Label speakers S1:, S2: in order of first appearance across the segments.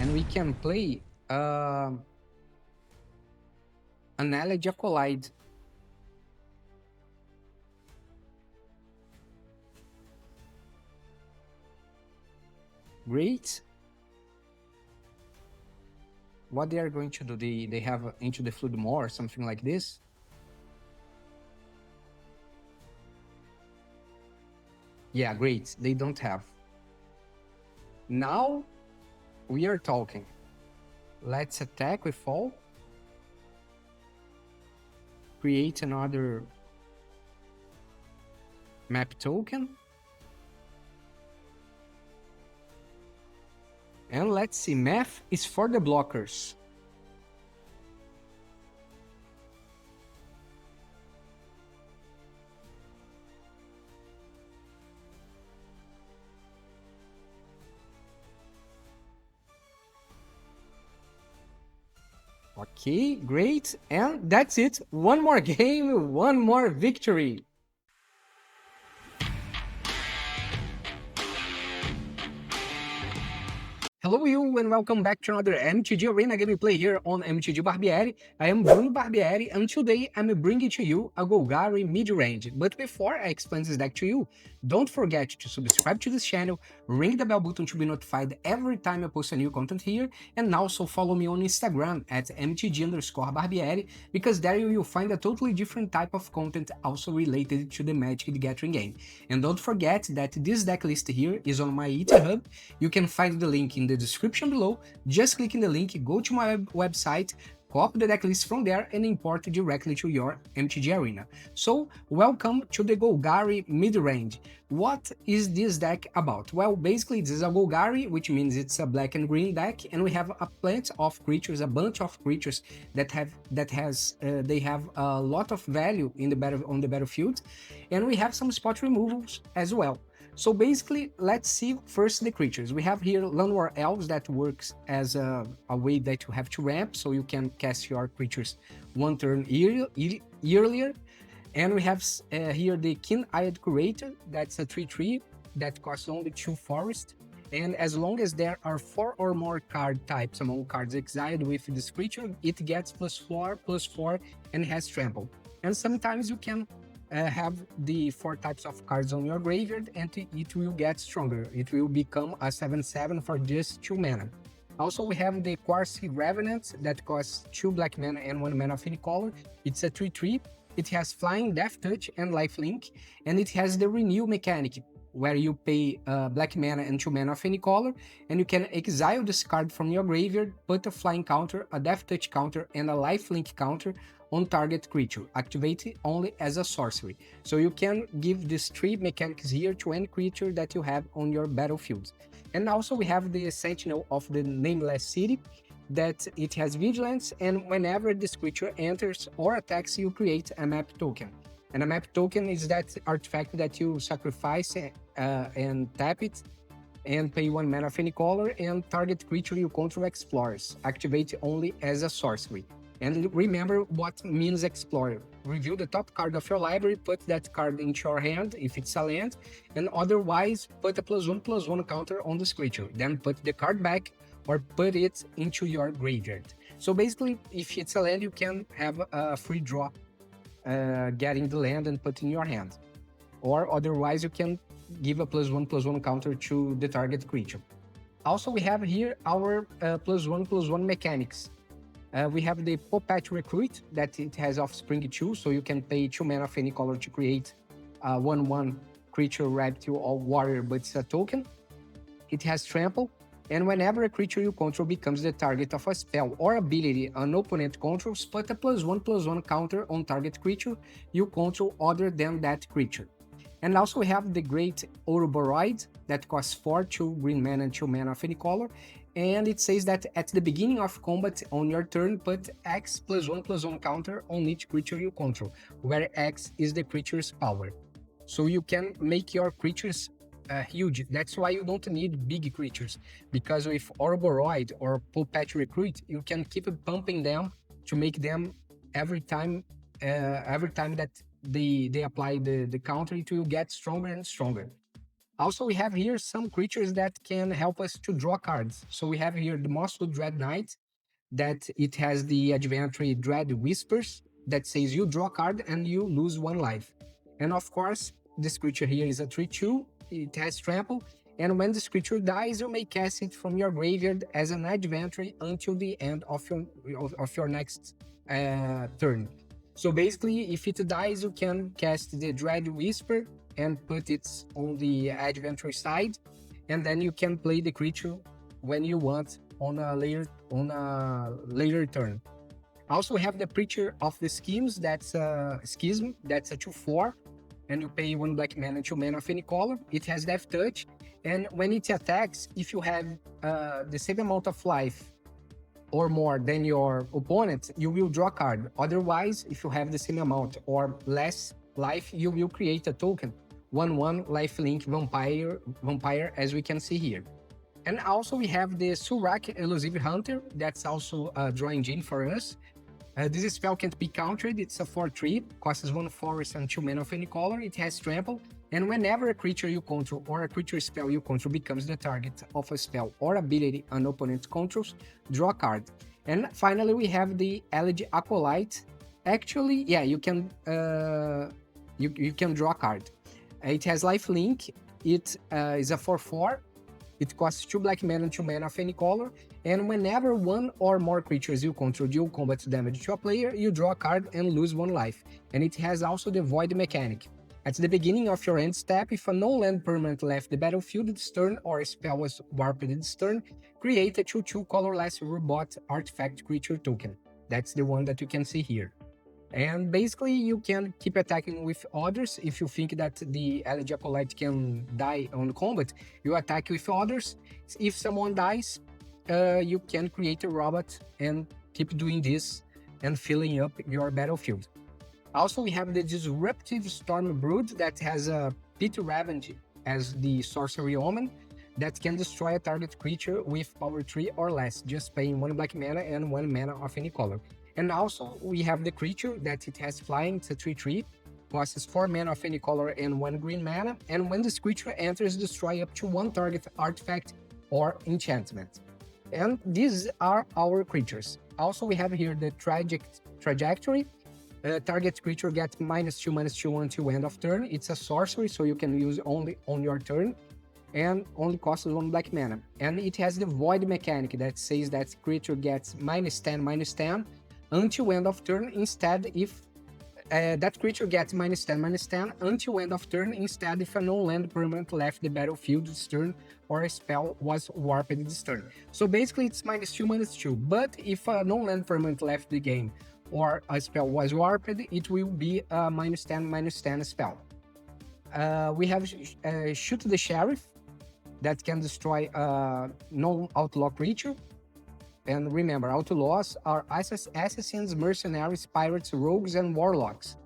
S1: and we can play an Elegia Collide. Great. What they are going to do? They have Into the Flood more or something like this? Yeah, great. They don't have. Now we are talking. Let's attack with all. Create another map token. And let's see, math is for the blockers. Okay, great. And that's it. One more game, one more victory. Hello you and welcome back to another MTG Arena gameplay here on MTG Barbieri. I am Bruno Barbieri and today I'm bringing to you a Golgari Midrange. But before I explain this deck to you, don't forget to subscribe to this channel, ring the bell button to be notified every time I post a new content here, and also follow me on Instagram at MTG_Barbieri, because there you will find a totally different type of content also related to the Magic the Gathering game. And don't forget that this deck list here is on my GitHub. You can find the link in the description below. Just click in the link, go to my website, copy the deck list from there and import it directly to your MTG Arena. So, welcome to the Golgari Midrange. What is this deck about? Well, basically this is a Golgari, which means it's a black and green deck, and we have a plenty of creatures, a bunch of creatures that have a lot of value in the on the battlefield, and we have some spot removals as well. So basically, let's see first the creatures. We have here Llanowar Elves that works as a way that you have to ramp, so you can cast your creatures one turn earlier. And we have here the Keen-Eyed Curator, that's a 3/3 that costs only 2 forest. And as long as there are 4 or more card types among cards exiled with this creature, it gets +4/+4 and has trample. And sometimes you can have the 4 types of cards on your graveyard and it will get stronger. It will become a 7/7 for just 2 mana. Also, we have the Quartzy Revenant that costs 2 black mana and 1 mana of any color. It's a 3/3. It has Flying, Deathtouch, and lifelink, and it has the Renew mechanic, where you pay black mana and 2 mana of any color, and you can exile this card from your graveyard, put a flying counter, a Deathtouch counter, and a lifelink counter on target creature, activate only as a sorcery. So you can give these 3 mechanics here to any creature that you have on your battlefield. And also we have the Sentinel of the Nameless City, that it has vigilance, and whenever this creature enters or attacks, you create a map token. And a map token is that artifact that you sacrifice and tap it, and pay 1 mana of any color, and target creature you control explores, activate only as a sorcery. And remember what means Explorer. Reveal the top card of your library, put that card into your hand if it's a land, and otherwise put a +1/+1 counter on this creature. Then put the card back or put it into your graveyard. So basically, if it's a land, you can have a free draw getting the land and put in your hand. Or otherwise, you can give a +1/+1 counter to the target creature. Also, we have here our +1/+1 mechanics. We have the Puppet Recruit, that it has Offspring 2, so you can pay 2 mana of any color to create a 1/1 creature, reptile, or warrior, but it's a token. It has Trample, and whenever a creature you control becomes the target of a spell or ability an opponent controls, put a +1/+1 counter on target creature you control other than that creature. And also we have the Great Ouroboros that costs 4, 2 green mana and 2 mana of any color. And it says that at the beginning of combat on your turn, put X +1/+1 counter on each creature you control, where X is the creature's power. So you can make your creatures huge. That's why you don't need big creatures, because with Ouroboros or Puppet Recruit, you can keep pumping them to make them every time that they apply the counter, it will get stronger and stronger. Also, we have here some creatures that can help us to draw cards. So we have here the Mosswood Dreadknight, that it has the adventure Dread Whispers that says you draw a card and you lose 1 life. And of course, this creature here is a 3/2, it has trample, and when this creature dies, you may cast it from your graveyard as an adventure until the end of your next turn. So basically, if it dies, you can cast the Dread Whisper and put it on the adventure side, and then you can play the creature when you want on a later turn. Also, we have the Preacher of the Schemes. That's a Schism. That's a 2/4, and you pay 1 black mana, 2 mana of any color. It has deathtouch, and when it attacks, if you have the same amount of life or more than your opponent, you will draw a card. Otherwise, if you have the same amount or less life, you will create a token. 1/1 lifelink vampire, as we can see here. And also we have the Surak Elusive Hunter. That's also a draw engine for us. This spell can't be countered. It's a 4/3, costs 1 forest and 2 mana of any color. It has trample, and whenever a creature you control or a creature spell you control becomes the target of a spell or ability an opponent controls, draw a card. And finally, we have the Elegy Acolyte. Actually, yeah, you can draw a card. It has lifelink. It is a 4/4. It costs 2 black mana and 2 mana of any color, and whenever 1 or more creatures you control deal combat damage to a player, you draw a card and lose 1 life. And it has also the Void mechanic. At the beginning of your end step, if a no-land permanent left the battlefield this turn or a spell was warped this turn, create a 2/2 colorless robot artifact creature token. That's the one that you can see here. And basically, you can keep attacking with others. If you think that the Elegy Acolyte can die on combat, you attack with others. If someone dies, you can create a robot and keep doing this and filling up your battlefield. Also, we have the Disruptive Stormbrood that has a Pit Revenge as the sorcery omen that can destroy a target creature with power 3 or less, just paying 1 black mana and 1 mana of any color. And also, we have the creature that it has flying, it's a 3/3, costs 4 mana of any color and 1 green mana, and when this creature enters, destroy up to 1 target artifact or enchantment. And these are our creatures. Also, we have here the Trajectory. Target creature gets -2/-2 until end of turn. It's a sorcery, so you can use only on your turn, and only costs 1 black mana. And it has the Void mechanic that says that creature gets -10/-10 until end of turn. Instead, if that creature gets -10/-10 until end of turn, instead if a no-land permanent left the battlefield this turn or a spell was warped this turn. So basically it's -2/-2, but if a no-land permanent left the game or a spell was warped, it will be a -10/-10 spell. We have Shoot the Sheriff that can destroy a non-outlaw creature. And remember, outlaws are assassins, mercenaries, pirates, rogues, and warlocks.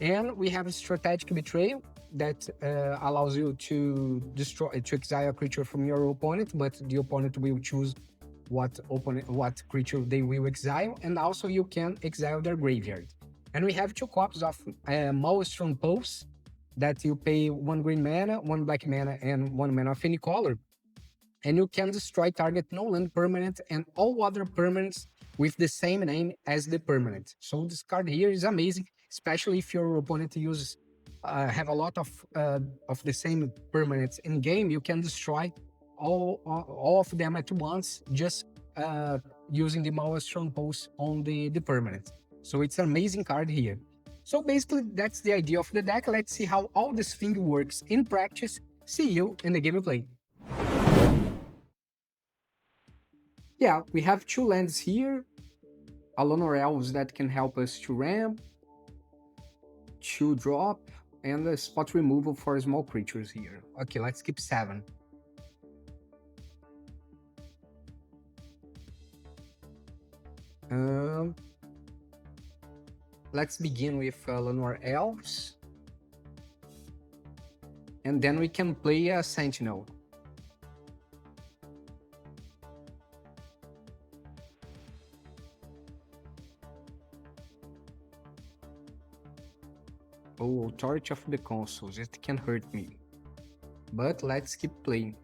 S1: And we have Strategic Betrayal that allows you to exile a creature from your opponent, but the opponent will choose what creature they will exile, and also you can exile their graveyard. And we have 2 copies of Maelstrom Pulse that you pay 1 green mana, 1 black mana, and 1 mana of any color. And you can destroy target no-land permanent and all other permanents with the same name as the permanent. So this card here is amazing, especially if your opponent uses have a lot of the same permanents in game. You can destroy all of them at once just using the Maelstrom Pulse on the permanent. So it's an amazing card here. So basically, that's the idea of the deck. Let's see how all this thing works in practice. See you in the gameplay. Yeah, we have 2 lands here. Alonor Elves that can help us to ramp, 2 drop, and a spot removal for small creatures here. Okay, let's keep 7. Let's begin with Alonor Elves. And then we can play a Sentinel. Oh, Torch of the Consuls, it can hurt me. but let's keep playing.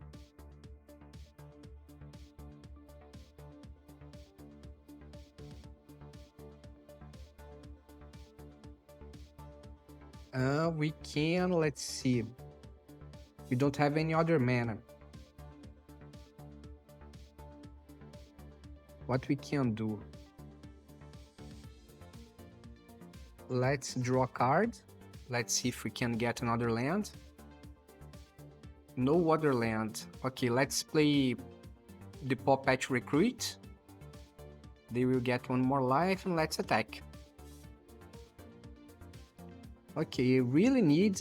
S1: We can, let's see. We don't have any other mana. What we can do? Let's draw a card. Let's see if we can get another land. No other land. Okay, let's play the Paw Patch Recruit. They will get one more life and let's attack. Okay, I really need...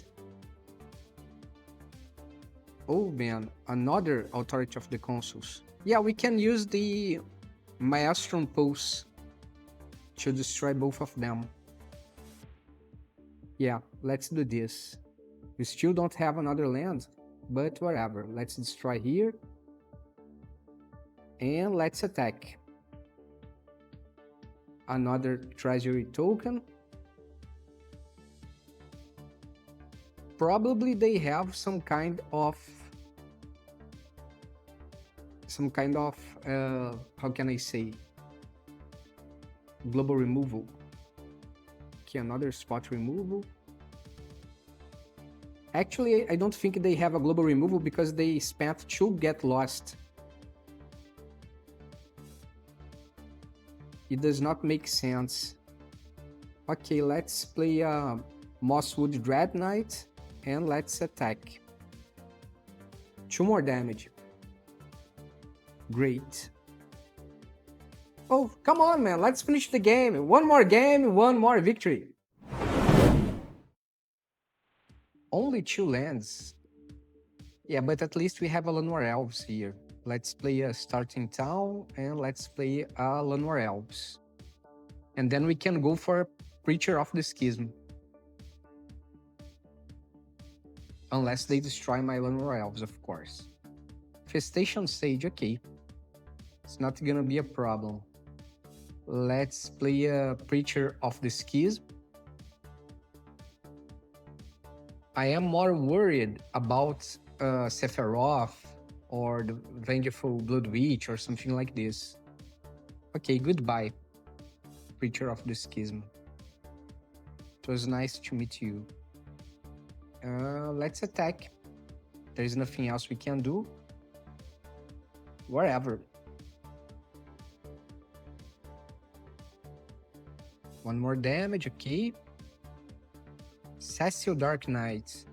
S1: Oh man, another Authority of the Consuls. Yeah, we can use the Maelstrom Pulse to destroy both of them. Yeah, let's do this. We still don't have another land, but whatever. Let's destroy here. And let's attack. Another treasury token. Probably they have some kind of how can I say, global removal. Okay, another spot removal. Actually, I don't think they have a global removal because they spent 2 get lost. It does not make sense. Okay, let's play a Mosswood Dreadknight and let's attack. 2 more damage. Great. Oh, come on, man. Let's finish the game. One more game, one more victory. Only 2 lands. Yeah, but at least we have a Llanowar Elves here. Let's play a Starting Town and let's play a Llanowar Elves. And then we can go for Preacher of the Schism. Unless they destroy my Llanowar Elves, of course. Festation Sage, okay. It's not gonna be a problem. Let's play a Preacher of the Schism. I am more worried about Sephiroth or the Vengeful Blood Witch or something like this. Okay, goodbye, Preacher of the Schism. It was nice to meet you. Let's attack. There is nothing else we can do. Whatever. One more damage, okay. Cecil Dark Knight.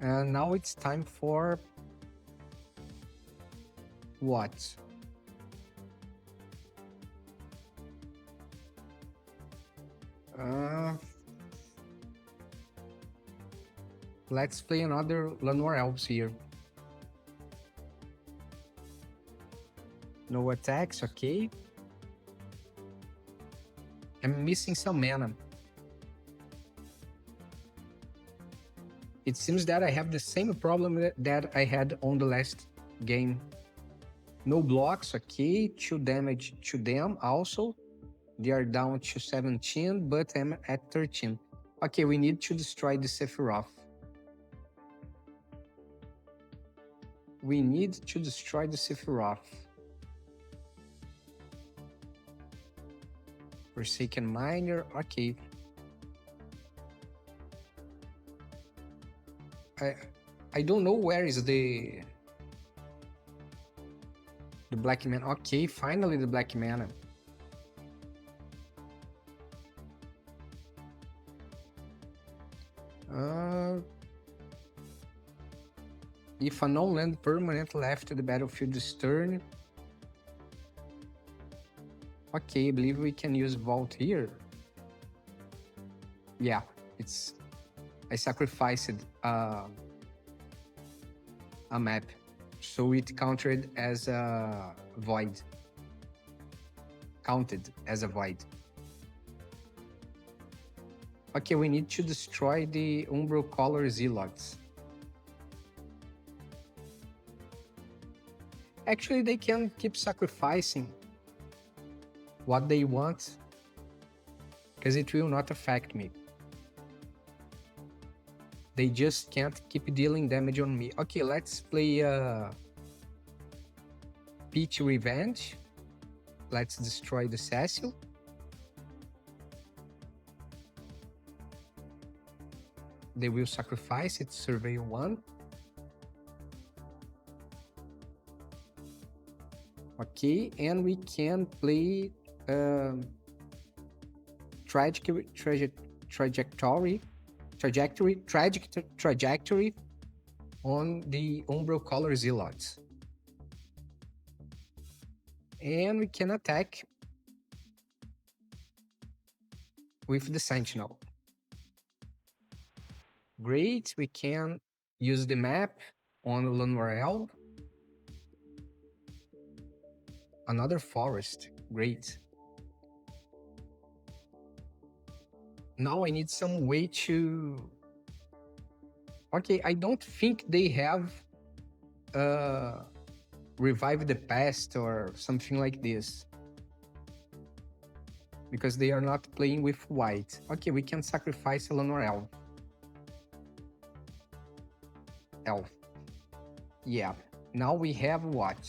S1: And now it's time for... what? Let's play another Llanowar Elves here. No attacks, okay. I'm missing some mana. It seems that I have the same problem that I had on the last game. No blocks, okay. 2 damage to them also. They are down to 17, but I'm at 13. Okay, we need to destroy the Sephiroth. We need to destroy the Sephiroth. Forsaken Miner, okay. I don't know where is the black man. Okay, finally the black mana. If a non-land permanent left the battlefield this turn. Okay, I believe we can use Vault here. Yeah, it's... I sacrificed a map, so it counted as a void. Counted as a void. Okay, we need to destroy the Umbral Color Zealots. Actually, they can keep sacrificing what they want, because it will not affect me. They just can't keep dealing damage on me. Okay, let's play Peach Revenge. Let's destroy the Cecil. They will sacrifice it, Surveil 1. Okay, and we can play trajectory on the Umbral Color Zealots. And we can attack with the Sentinel. Great, we can use the map on Llanwarel. Another forest, great. Now I need some way to... Okay, I don't think they have Revive the Past or something like this, because they are not playing with white. Okay, we can sacrifice a Llanwarel. Elf. Yeah, now we have what?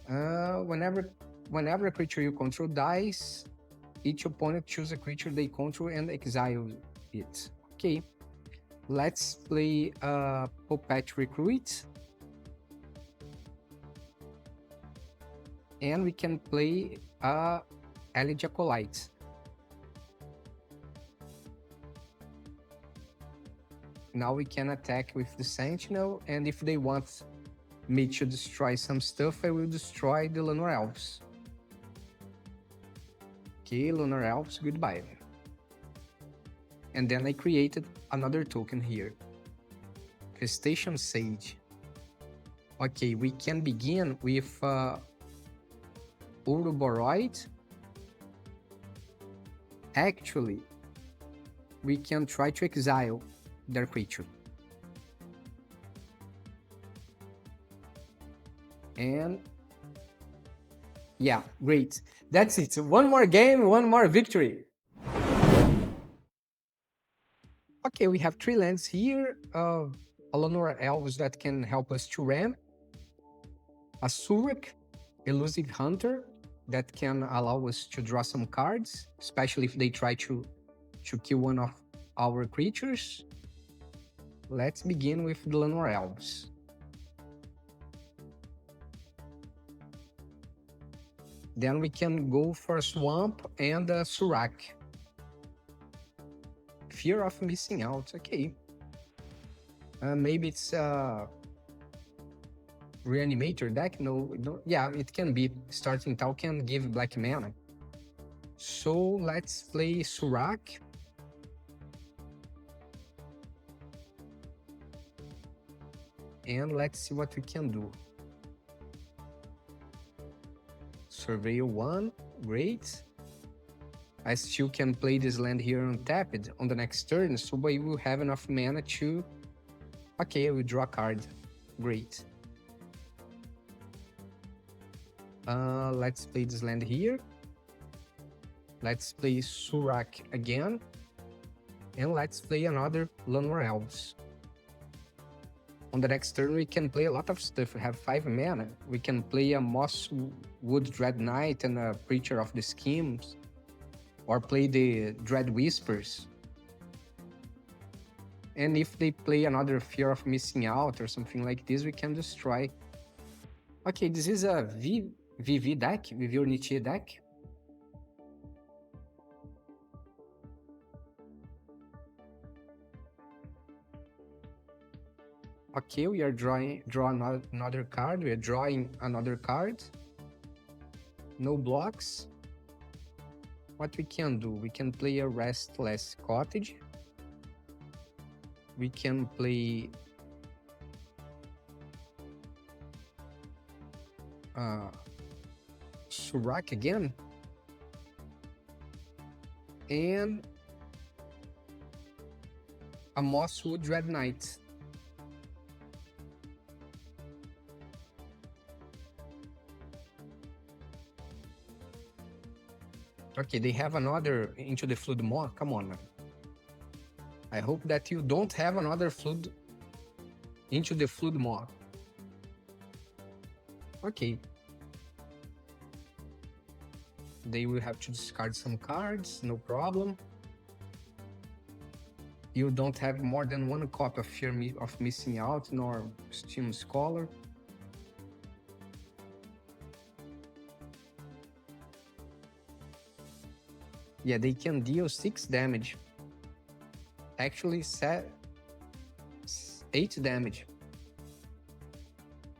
S1: Whenever a creature you control dies, each opponent chooses a creature they control and exile it. Okay, let's play Puppet Recruit. And we can play Elegy Acolyte. Now we can attack with the Sentinel, and if they want me to destroy some stuff, I will destroy the Lunar Elves. Okay, Lunar Elves, goodbye. And then I created another token here. Gestation Sage. Okay, we can begin with Uruboroid. Actually, we can try to exile their creature. And yeah, great. That's it. One more game, one more victory. Okay, we have 3 lands here. Alonora Elves that can help us to ramp. A Surek, Elusive Hunter, that can allow us to draw some cards, especially if they try to kill one of our creatures. Let's begin with the Llanowar Elves. Then we can go for Swamp and Surak. Fear of missing out, okay. Maybe it's Reanimator deck? No, yeah, it can be. Starting Tau can give black mana. So let's play Surak. And let's see what we can do. Surveil 1, great. I still can play this land here untapped on the next turn, so I will have enough mana to... Okay, I will draw a card. Great. Let's play this land here. Let's play Surak again. And let's play another Llanowar Elves. On the next turn, we can play a lot of stuff. We have 5 mana. We can play a Mosswood Dreadknight and a Preacher of the Schemes. Or play the Dread Whispers. And if they play another Fear of Missing Out or something like this, we can destroy. Okay, this is a VV deck, VV Ornithia deck. Okay, we are drawing another card. We are drawing another card. No blocks. What we can do? We can play a Restless Cottage. We can play Surak again. And a Mosswood Dreadknight. Okay, they have another Into the Flood Maw. Come on, man. I hope that you don't have another flood into the flood mob. Okay. They will have to discard some cards, no problem. You don't have more than one copy of Fear of Missing Out, nor Steam Scholar. Yeah, they can deal 6 damage. Actually, 8 damage.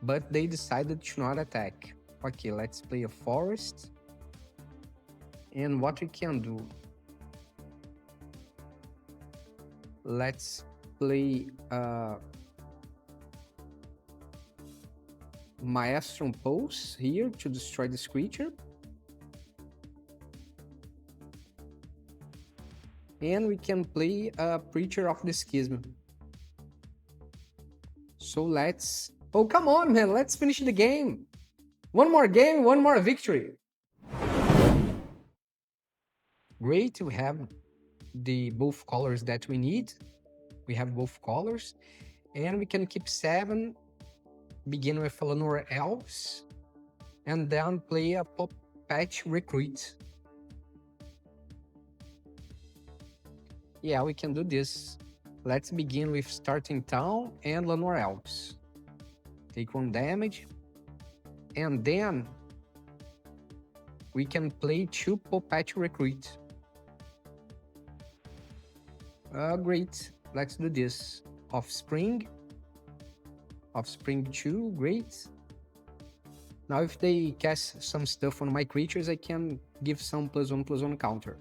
S1: But they decided to not attack. Okay, let's play a forest. And what we can do? Let's play Maelstrom Pulse here to destroy this creature. And we can play a Preacher of the Schism. So let's... Oh, come on, man. Let's finish the game. One more game, one more victory. Great, we have the both colors that we need. We have both colors. And we can keep 7, begin with Lenore Elves, and then play a Pop Patch Recruit. Yeah, we can do this. Let's begin with Starting Town and Lenore Elves. Take 1 damage. And then we can play 2 Pop Patch Recruit. Great. Let's do this. Offspring 2, great. Now if they cast some stuff on my creatures, I can give some +1/+1 counter.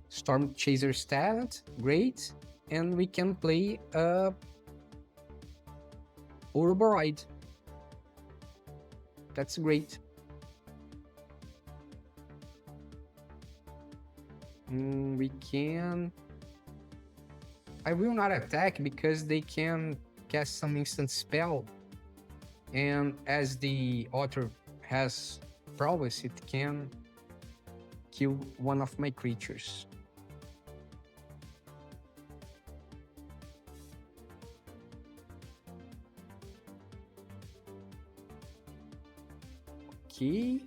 S1: Storm Chaser's Talent, great. And we can play Ouroboros. That's great. We can... I will not attack because they can cast some instant spell. And as the author has prowess, it can kill one of my creatures. Okay.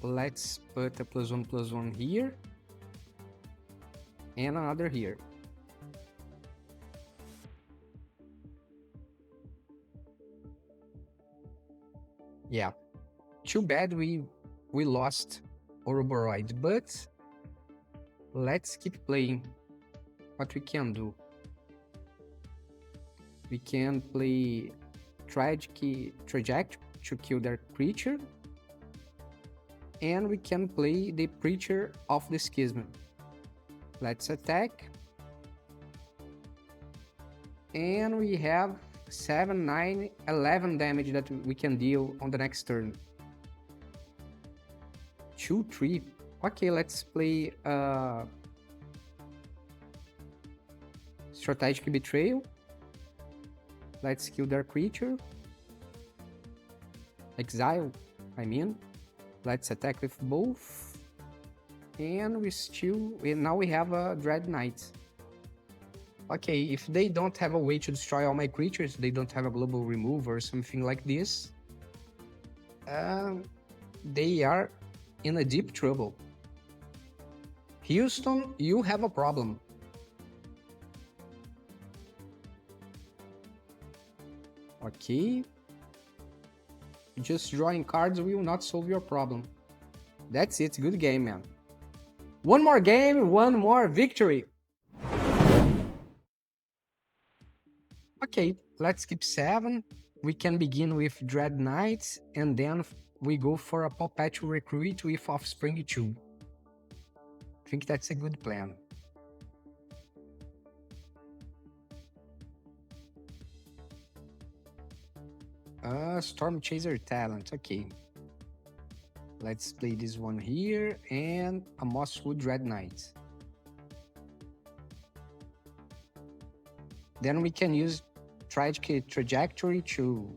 S1: Let's put a +1/+1 here. And another here. Yeah. Too bad we lost Ouroboros, but let's keep playing. What we can do? We can play Trajectory to kill their creature. And we can play the Preacher of the Schism. Let's attack. And we have 7, 9, 11 damage that we can deal on the next turn. 2, 3. Okay, let's play Strategic Betrayal. Let's kill their creature. Exile, I mean. Let's attack with both. And now we have a Dreadknight. Okay, if they don't have a way to destroy all my creatures, they don't have a global remove or something like this, they are in a deep trouble. Houston, you have a problem. Okay. Just drawing cards will not solve your problem. That's it, good game, man. One more game, one more victory. Okay, let's keep 7. We can begin with Dreadknight, and then we go for a Perpetual Recruit with Offspring 2. I think that's a good plan. Storm Chaser Talent, okay. Let's play this one here, and a Mosswood Dreadknight. Then we can use Tragic Trajectory to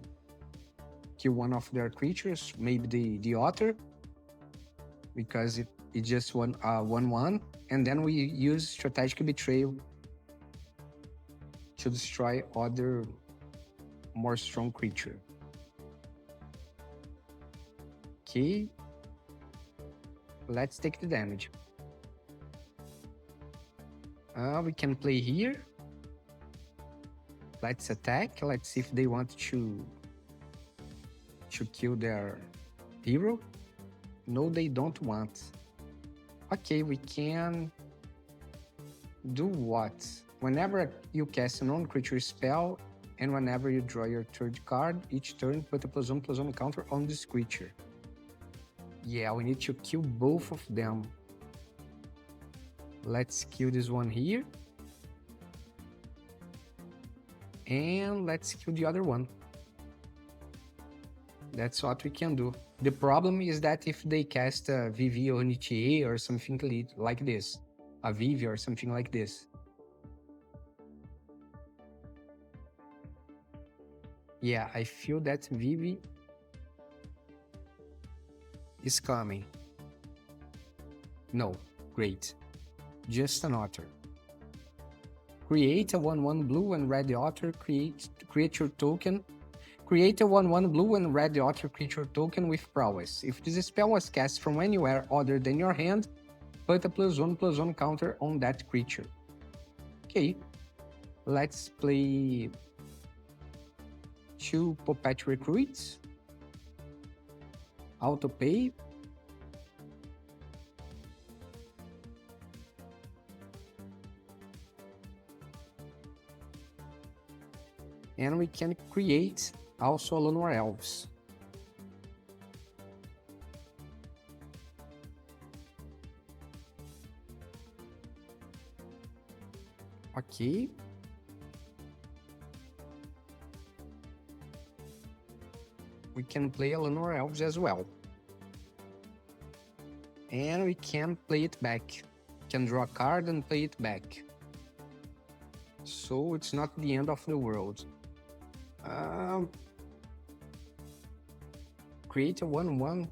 S1: kill one of their creatures, maybe the Otter. because it just 1/1, and then we use strategic betrayal to destroy other more strong creature. Okay, let's take the damage. We can play here. Let's attack. Let's see if they want to kill their hero. No, they don't want. Okay, we can do what? Whenever you cast a non-creature spell, and whenever you draw your third card, each turn put a +1/+1 counter on this creature. Yeah, we need to kill both of them. Let's kill this one here. And let's kill the other one. That's what we can do. The problem is that if they cast a VV or an ETA or something like this, a Vivi or something like this. Yeah, I feel that Vivi is coming. No, great. Just an otter. Create a 1/1 blue and red otter creature token. Create a 1/1 blue and red otter creature token with prowess. If this spell was cast from anywhere other than your hand, put a +1/+1 counter on that creature. Okay, let's play 2 Puppet Recruits. Autopay. And we can create also Lunor Elves. Okay. We can play a Lunor Elves as well. And we can play it back. Can draw a card and play it back. So it's not the end of the world. Create a 1/1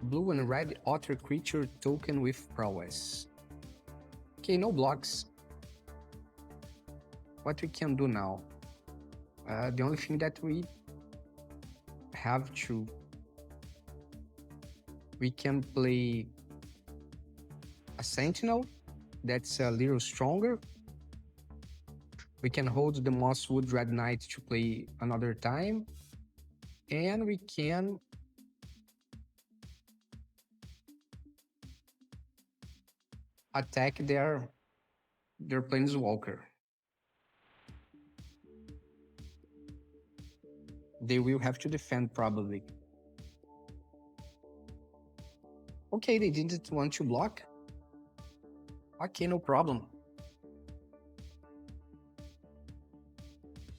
S1: blue and red otter creature token with prowess. Okay, no blocks. What we can do now? The only thing that we have to... We can play a Sentinel that's a little stronger. We can hold the Mosswood Dreadknight to play another time. And we can attack their Planeswalker. They will have to defend probably. Okay, they didn't want to block. Okay, no problem.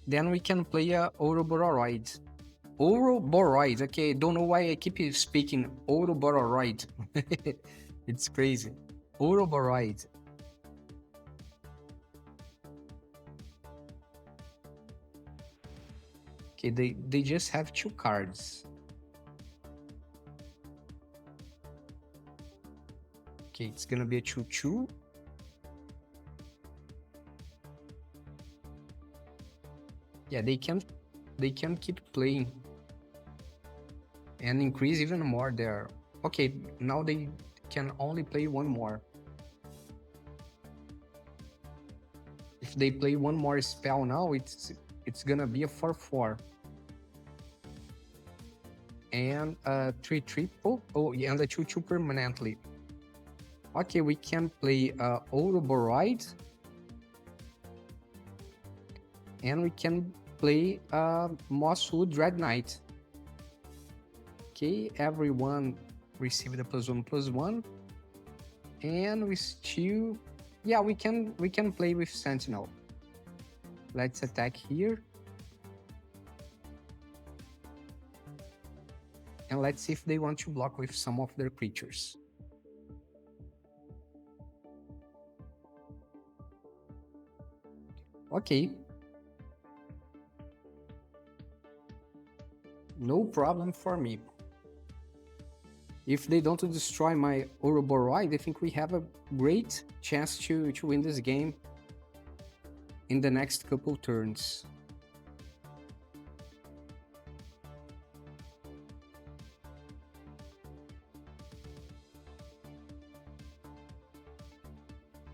S1: Then we can play a Ourobororoid. Ourobororoid, okay, don't know why I keep speaking Ourobororoid. It's crazy. Ourobororoid. Okay, they just have 2 cards. Okay, it's gonna be a 2/2. Yeah, they can keep playing and increase even more there. Okay, now they can only play 1 more. If they play 1 more spell now, it's gonna be a 4/4. And a 3/3. Oh yeah, and a 2/2 permanently. Okay, we can play Ourobororoid. And we can play Mosswood Dreadknight. Okay, everyone received a +1/+1. And we still... Yeah, we can play with Sentinel. Let's attack here. And let's see if they want to block with some of their creatures. Okay. No problem for me. If they don't destroy my Ouroboros, I think we have a great chance to win this game in the next couple turns.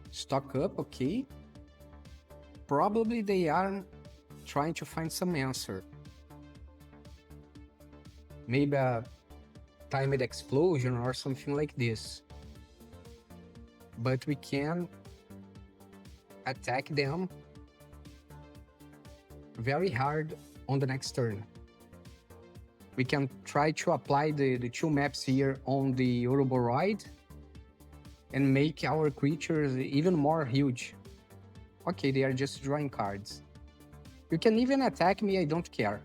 S1: Stock up, okay. Probably they are trying to find some answer. Maybe a timed explosion or something like this. But we can attack them very hard on the next turn. We can try to apply the two maps here on the Ouroboros and make our creatures even more huge. Okay, they are just drawing cards. You can even attack me, I don't care.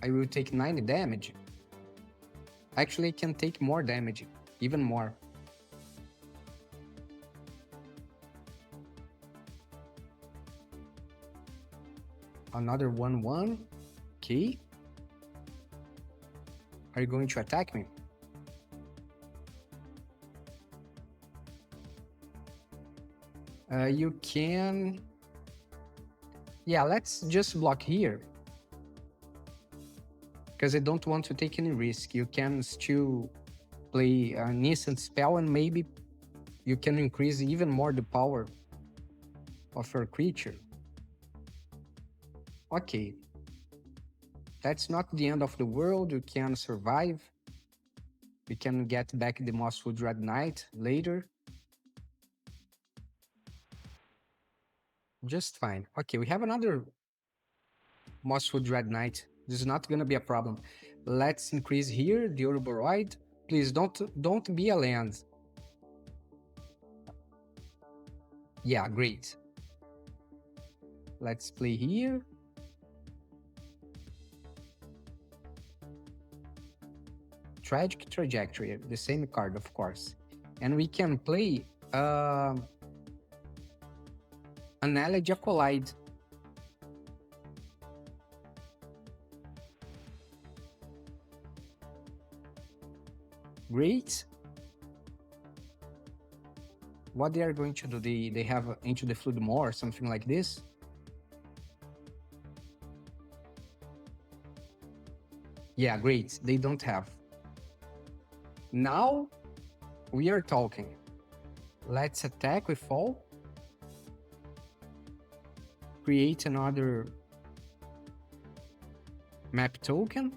S1: I will take 90 damage. Actually, I can take more damage, even more. Another 1/1. Okay. Are you going to attack me? You can... Yeah, let's just block here. Because I don't want to take any risk. You can still play an instant spell and maybe you can increase even more the power of your creature. Okay. That's not the end of the world. You can survive. We can get back the Mosswood Dreadknight later. Just fine. Okay, we have another Mosswood Dreadknight. This is not gonna be a problem. Let's increase here the Ouroboros. Please don't be a land. Yeah, great. Let's play here. Tragic Trajectory, the same card, of course. And we can play Analogy Collide. Great. What they are going to do? They have Into the Flood more, something like this. Yeah, great. They don't have. Now we are talking. Let's attack with all. Create another map token.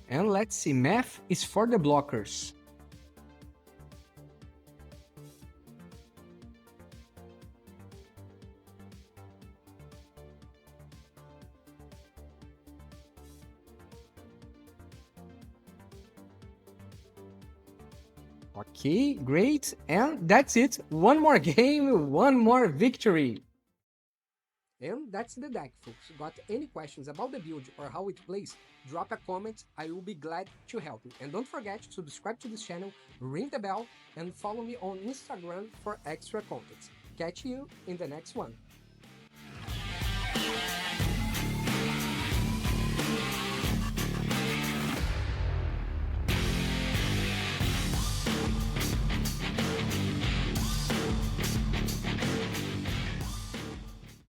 S1: And let's see, math is for the blockers. Okay, great. And that's it. One more game, one more victory. And that's the deck, folks. Got any questions about the build or how it plays? Drop a comment, I will be glad to help you. And don't forget to subscribe to this channel, ring the bell, and follow me on Instagram for extra content. Catch you in the next one.